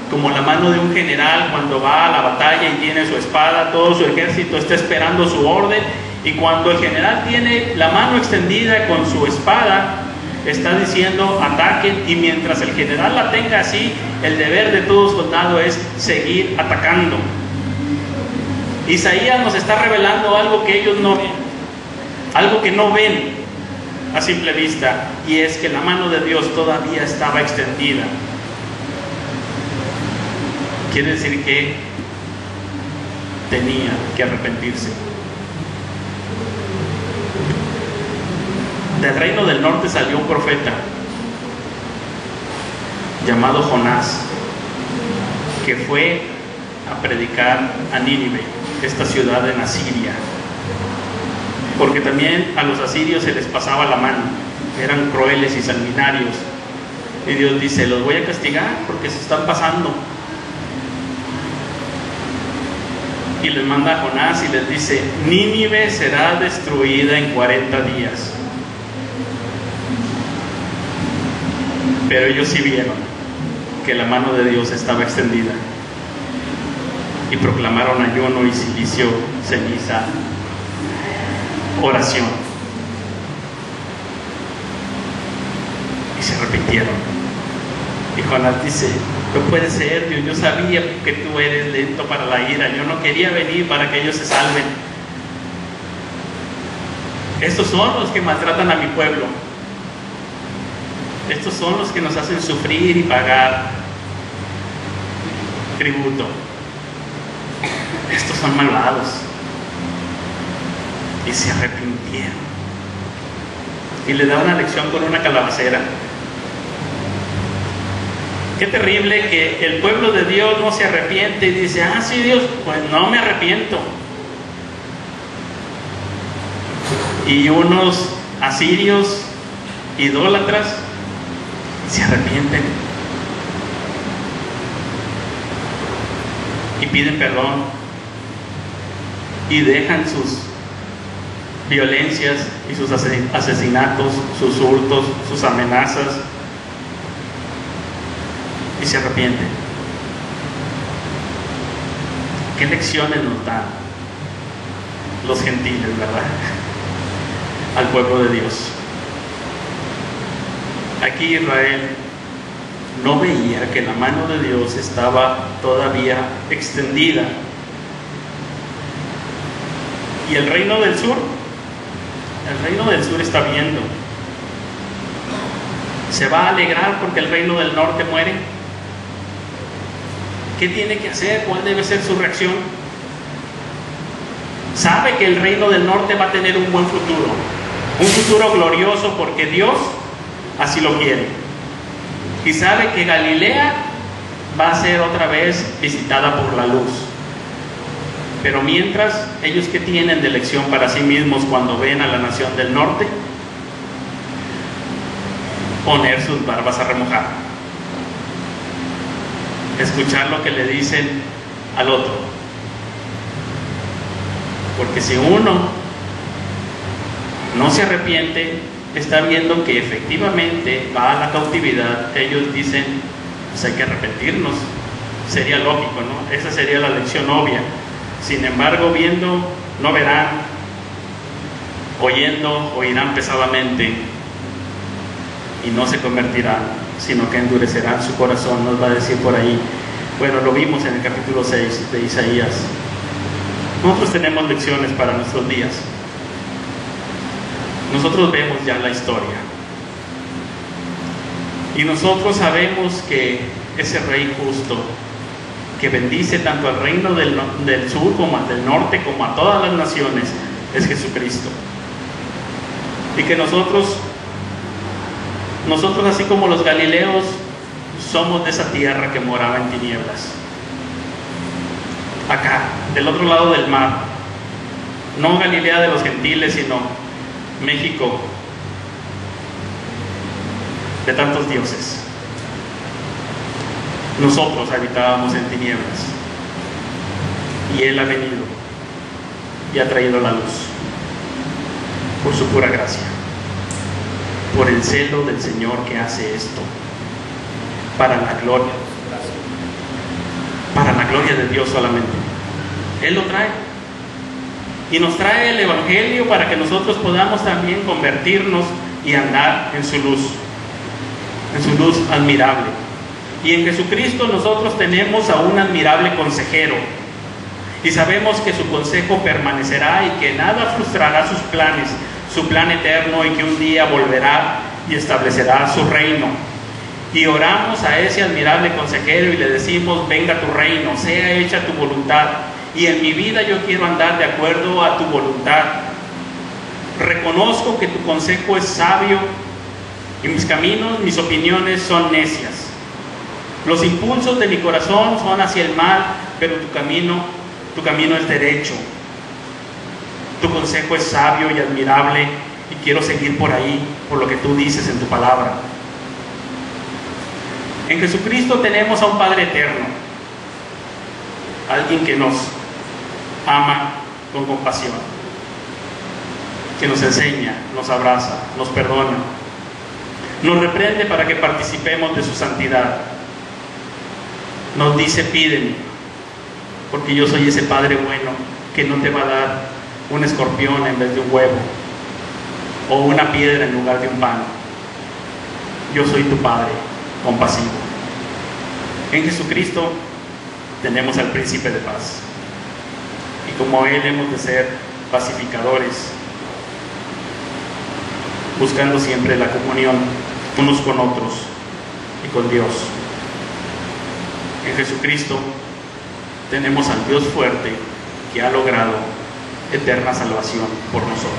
como la mano de un general cuando va a la batalla y tiene su espada, todo su ejército está esperando su orden, y cuando el general tiene la mano extendida con su espada, está diciendo ataquen, y mientras el general la tenga así, el deber de todo soldado es seguir atacando. Isaías nos está revelando algo que ellos no ven, algo que no ven a simple vista, y es que la mano de Dios todavía estaba extendida. Quiere decir que tenía que arrepentirse. Del reino del norte salió un profeta llamado Jonás, que fue a predicar a Nínive, esta ciudad en Asiria, porque también a los asirios se les pasaba la mano, eran crueles y sanguinarios, y Dios dice, los voy a castigar porque se están pasando. Y les manda a Jonás y les dice, Nínive será destruida en 40 días. Pero ellos sí vieron que la mano de Dios estaba extendida y proclamaron ayuno y cilicio, ceniza, oración, y se arrepintieron. Y Jonás dice, no puede ser, Dios, yo sabía que tú eres lento para la ira, yo no quería venir para que ellos se salven. Estos son los que maltratan a mi pueblo. Estos son los que nos hacen sufrir y pagar tributo. Estos son malvados. Y se arrepintieron. Y le da una lección con una calabacera. Qué terrible que el pueblo de Dios no se arrepiente y dice, sí Dios, pues no me arrepiento. Y unos asirios idólatras se arrepienten y piden perdón y dejan sus violencias y sus asesinatos, sus hurtos, sus amenazas, y se arrepienten. ¿Qué lecciones nos dan los gentiles, verdad? Al pueblo de Dios. Aquí Israel no veía que la mano de Dios estaba todavía extendida. Y el reino del sur está viendo. ¿Se va a alegrar porque el reino del norte muere? ¿Qué tiene que hacer? ¿Cuál debe ser su reacción? Sabe que el reino del norte va a tener un buen futuro, un futuro glorioso porque Dios así lo quiere. Y sabe que Galilea va a ser otra vez visitada por la luz. Pero mientras, ellos que tienen de lección para sí mismos cuando ven a la nación del norte, poner sus barbas a remojar, escuchar lo que le dicen al otro. Porque si uno no se arrepiente, está viendo que efectivamente va a la cautividad. Ellos dicen, pues hay que arrepentirnos, Sería lógico, ¿no? Esa sería la lección obvia. Sin embargo, viendo, no verán; oyendo, oirán pesadamente, y no se convertirán, sino que endurecerán su corazón, nos va a decir por ahí. Bueno, lo vimos en el capítulo 6 de Isaías. Nosotros tenemos lecciones para nuestros días. Nosotros vemos ya la historia, y nosotros sabemos que ese Rey justo, que bendice tanto al reino del sur como al del norte, como a todas las naciones, es Jesucristo. Y que nosotros así como los galileos, somos de esa tierra que moraba en tinieblas. Acá, del otro lado del mar, no Galilea de los gentiles, sino México de tantos dioses. Nosotros habitábamos en tinieblas, y Él ha venido y ha traído la luz por su pura gracia, por el celo del Señor que hace esto para la gloria de Dios solamente. Él lo trae, y nos trae el Evangelio para que nosotros podamos también convertirnos y andar en su luz admirable. Y en Jesucristo nosotros tenemos a un admirable consejero, y sabemos que su consejo permanecerá y que nada frustrará sus planes, su plan eterno, y que un día volverá y establecerá su reino. Y oramos a ese admirable consejero y le decimos: venga tu reino, sea hecha tu voluntad, y en mi vida yo quiero andar de acuerdo a tu voluntad. Reconozco que tu consejo es sabio, y mis caminos, mis opiniones son necias. Los impulsos de mi corazón son hacia el mal, pero tu camino es derecho. Tu consejo es sabio y admirable, y quiero seguir por ahí, por lo que tú dices en tu palabra. En Jesucristo tenemos a un Padre eterno, alguien que nos ama con compasión, que nos enseña, nos abraza, nos perdona, nos reprende para que participemos de su santidad. Nos dice: pídeme, porque yo soy ese Padre bueno que no te va a dar un escorpión en vez de un huevo, o una piedra en lugar de un pan. Yo soy tu Padre compasivo. En Jesucristo tenemos al Príncipe de Paz, y como Él hemos de ser pacificadores, buscando siempre la comunión unos con otros y con Dios. En Jesucristo tenemos al Dios fuerte que ha logrado eterna salvación por nosotros,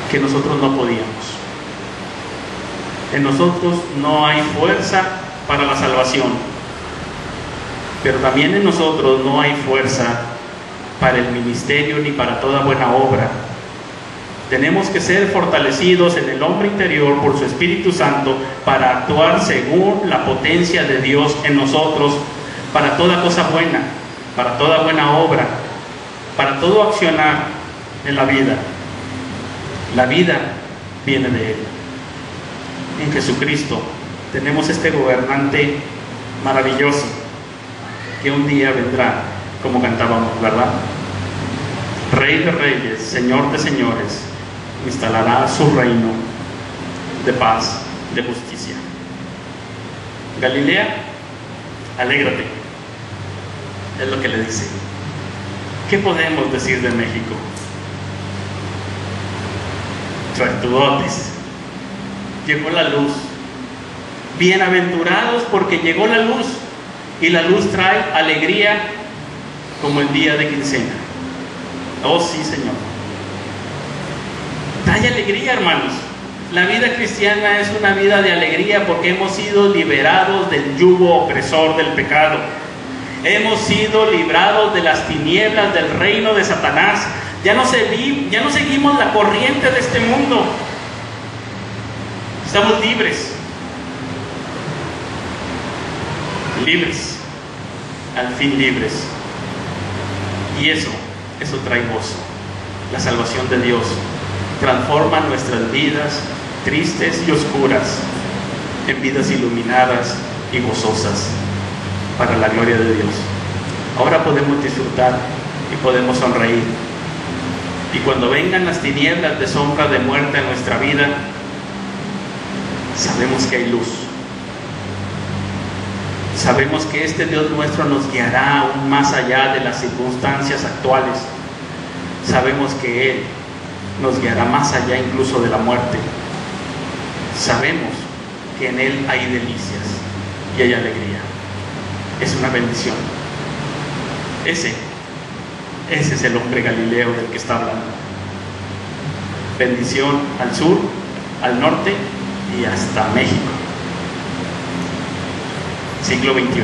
que nosotros no podíamos. En nosotros no hay fuerza para la salvación, pero también en nosotros no hay fuerza para el ministerio ni para toda buena obra. Tenemos que ser fortalecidos en el hombre interior por su Espíritu Santo para actuar según la potencia de Dios en nosotros, para toda cosa buena, para toda buena obra, para todo accionar en la vida. La vida viene de Él. En Jesucristo tenemos este gobernante maravilloso que un día vendrá, como cantábamos, ¿verdad? Rey de reyes, Señor de señores, instalará su reino de paz, de justicia. Galilea, alégrate, es lo que le dice. ¿Qué podemos decir de México? Suertudotes, llegó la luz. Bienaventurados porque llegó la luz, y la luz trae alegría como el día de quincena. Oh sí, Señor, trae alegría, hermanos. La vida cristiana es una vida de alegría porque hemos sido liberados del yugo opresor del pecado. Hemos sido librados de las tinieblas del reino de Satanás. Ya no seguimos la corriente de este mundo. Estamos libres. Libres. Al fin libres. Y eso trae gozo. La salvación de Dios transforma nuestras vidas tristes y oscuras en vidas iluminadas y gozosas para la gloria de Dios. Ahora podemos disfrutar y podemos sonreír. Y cuando vengan las tinieblas de sombra de muerte en nuestra vida, sabemos que hay luz. Sabemos que este Dios nuestro nos guiará aún más allá de las circunstancias actuales. Sabemos que Él nos guiará más allá incluso de la muerte. Sabemos que en Él hay delicias y hay alegría. Es una bendición. Ese es el hombre Galileo del que está hablando. Bendición al sur, al norte y hasta México. Siglo XXI.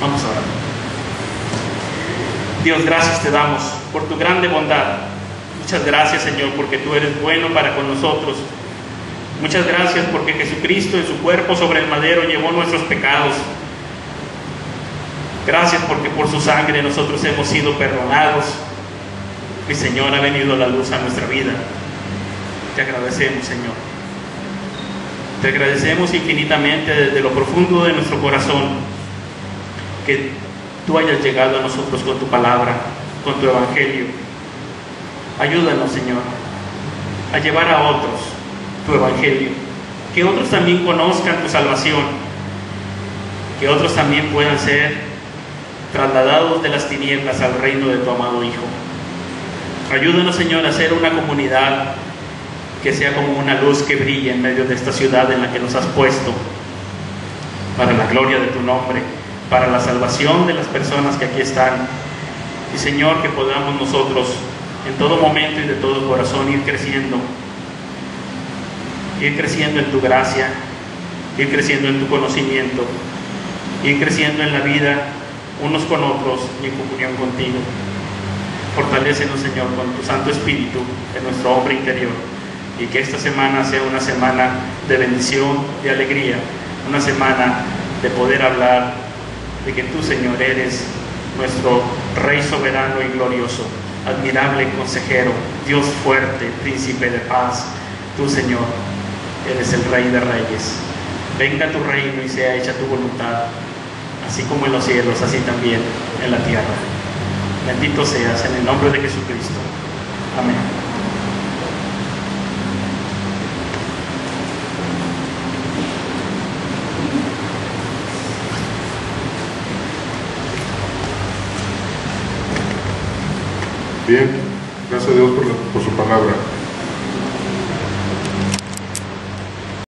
Vamos a orar. Dios, gracias te damos por tu grande bondad. Muchas gracias, Señor, porque tú eres bueno para con nosotros. Muchas gracias porque Jesucristo en su cuerpo sobre el madero llevó nuestros pecados. Gracias porque por su sangre nosotros hemos sido perdonados. Mi Señor, ha venido la luz a nuestra vida. Te agradecemos, Señor. Te agradecemos infinitamente desde lo profundo de nuestro corazón que tú hayas llegado a nosotros con tu palabra, con tu evangelio. Ayúdanos, Señor, a llevar a otros tu evangelio, que otros también conozcan tu salvación, que otros también puedan ser trasladados de las tinieblas al reino de tu amado Hijo. Ayúdanos, Señor, a ser una comunidad que sea como una luz que brilla en medio de esta ciudad en la que nos has puesto, para la gloria de tu nombre, para la salvación de las personas que aquí están. Y, Señor, que podamos nosotros en todo momento y de todo corazón ir creciendo en tu gracia, ir creciendo en tu conocimiento, ir creciendo en la vida unos con otros y en comunión contigo. Fortalécenos, Señor, con tu Santo Espíritu en nuestro hombre interior, y que esta semana sea una semana de bendición, de alegría, una semana de poder hablar de que tú, Señor, eres nuestro Rey soberano y glorioso, admirable consejero, Dios fuerte, príncipe de paz. Tú, Señor, eres el Rey de reyes. Venga tu reino y sea hecha tu voluntad, así como en los cielos, así también en la tierra. Bendito seas en el nombre de Jesucristo. Amén. Bien, gracias a Dios por su palabra.